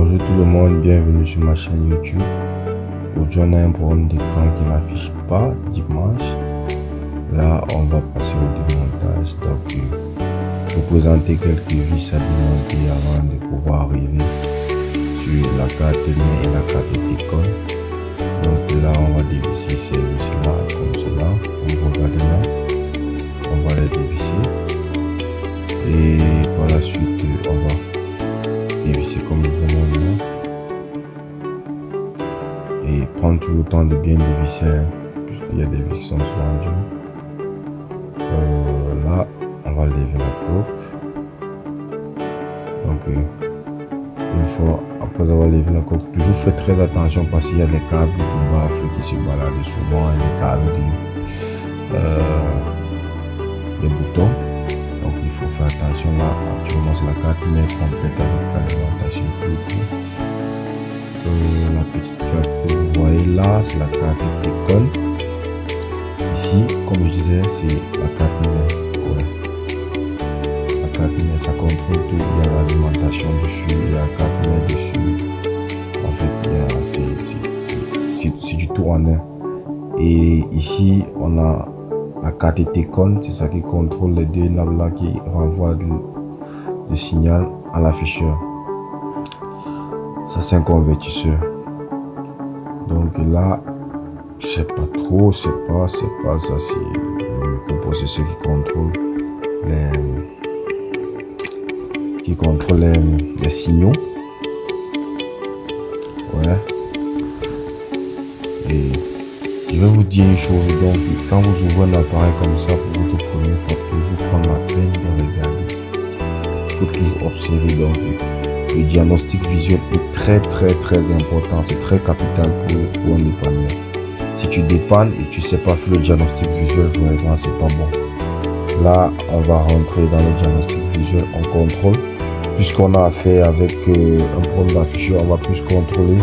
Bonjour tout le monde, bienvenue sur ma chaîne YouTube. Aujourd'hui on a un problème d'écran qui n'affiche pas dimanche. Là on va passer au démontage. Donc je vais vous présenter quelques vis à démonter avant de pouvoir arriver sur la carte mère et la carte T-Con. Donc là on va dévisser ces vis là comme cela. On va regarder là, on va les dévisser et par la suite on va dévisser comme nous venons et prendre tout le temps de bien dévisser puisqu'il y a des vis qui sont souvent dures. Là on va lever la coque. Donc une fois après avoir levé la coque, toujours faites très attention parce qu'il y a des câbles de baffle qui se baladent souvent et les câbles des boutons. Donc il faut faire attention là. Actuellement c'est la carte mère complète avec l'alimentation tout. La petite carte que vous voyez là, c'est la carte T-Con. Ici, comme je disais, c'est la carte mère. Ouais. La carte mère, ça contrôle tout. Il y a l'alimentation dessus, il y a la carte mère dessus. En fait, c'est du tout en un. Et ici, on a la carte T-Con, c'est ça qui contrôle les deux nappes là qui renvoient le signal à l'afficheur. Ça c'est un convertisseur. Donc là, je sais pas trop, c'est pas ça, c'est le microprocesseur qui contrôle les signaux. Ouais. Et je vais vous dire une chose, donc quand vous ouvrez un appareil comme ça pour votre première fois, toujours prendre la peine de regarder. Il faut toujours observer. Donc le diagnostic visuel est très important, c'est très capital pour un dépanneur. Si tu dépannes et tu sais pas faire le diagnostic visuel, vraiment c'est pas bon. Là on va rentrer dans le diagnostic visuel, on contrôle. Puisqu'on a affaire avec un problème d'afficheur, on va plus contrôler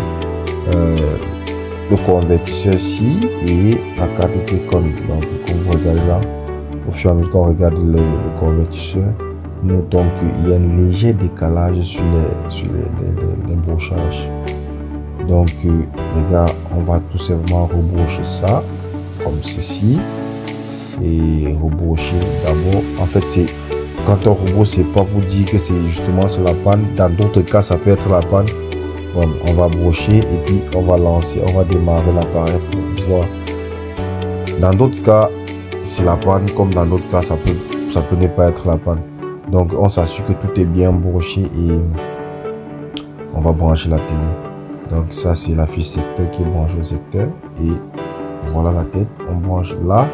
le convertisseur ici et la carte T-Con. Donc comme vous regardez là, au fur et à mesure qu'on regarde le convertisseur, notons qu'il y a un léger décalage sur les brochages. Donc les gars, on va tout simplement rebrocher ça comme ceci et rebrocher d'abord. En fait c'est quand on rebroche, c'est pas pour dire que c'est justement sur la panne. Dans d'autres cas ça peut être la panne. Bon, on va brocher et puis on va lancer, on va démarrer l'appareil pour voir. Dans d'autres cas, c'est la panne, comme dans d'autres cas, ça peut ne pas être la panne. Donc, on s'assure que tout est bien broché et on va brancher la télé. Donc, ça, c'est la fiche secteur qui est branchée au secteur. Et voilà la tête, on branche là.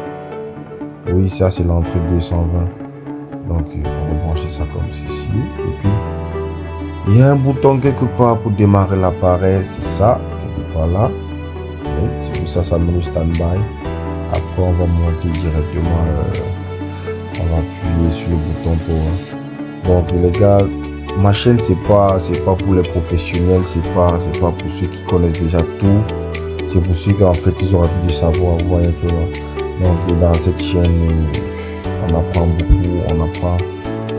Oui, ça, c'est l'entrée 220. Donc, on va brancher ça comme ceci. Et puis, il y a un bouton quelque part pour démarrer l'appareil, c'est ça, quelque part là. Oui, c'est pour ça ça met le stand-by. Après on va monter directement, on va appuyer sur le bouton pour. Donc les gars, ma chaîne c'est pas pour les professionnels, c'est pas pour ceux qui connaissent déjà tout. C'est pour ceux qui en fait ils ont envie de savoir, vous voyez un peu là. Donc dans cette chaîne, on apprend beaucoup,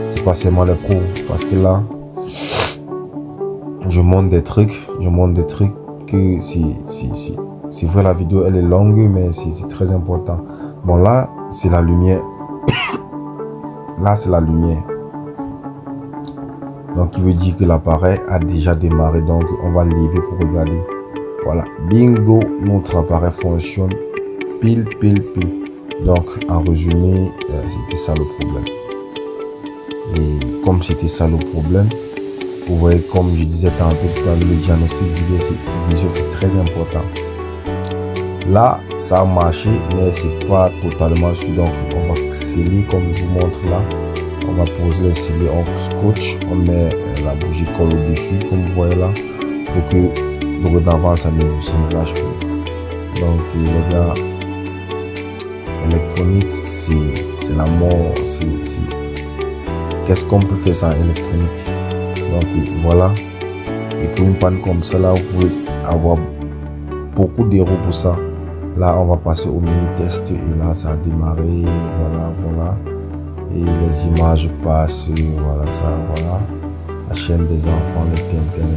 c'est pas seulement les pros, parce que là. Je montre des trucs que c'est vrai, la vidéo elle est longue mais c'est très important. Bon là c'est la lumière. Là c'est la lumière. Donc il veut dire que l'appareil a déjà démarré. Donc on va lever pour regarder. Voilà, bingo, notre appareil fonctionne pile. Donc en résumé, c'était ça le problème. Et comme c'était ça le problème, vous voyez, comme je disais tantôt, le diagnostic visuel c'est très important. Là ça a marché mais c'est pas totalement sûr. Donc on va sceller comme je vous montre là. On va poser les scellés, on scotch, on met la bougie colle au dessus comme vous voyez là, pour que le redavant ça ne lâche plus. Donc les gars, l'électronique c'est la mort. Qu'est-ce qu'on peut faire sans électronique? Donc voilà, et pour une panne comme ça là, vous pouvez avoir beaucoup d'euros pour ça. Là on va passer au mini test et là ça a démarré, voilà, et les images passent, voilà ça, voilà. la chaîne des enfants, les Tintin.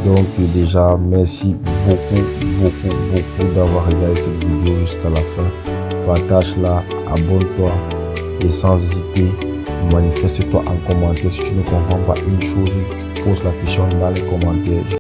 Donc déjà, merci beaucoup d'avoir regardé cette vidéo jusqu'à la fin. Partage-la, abonne-toi et sans hésiter, manifeste-toi en commentaire. Si tu ne comprends pas une chose, tu poses la question dans les commentaires.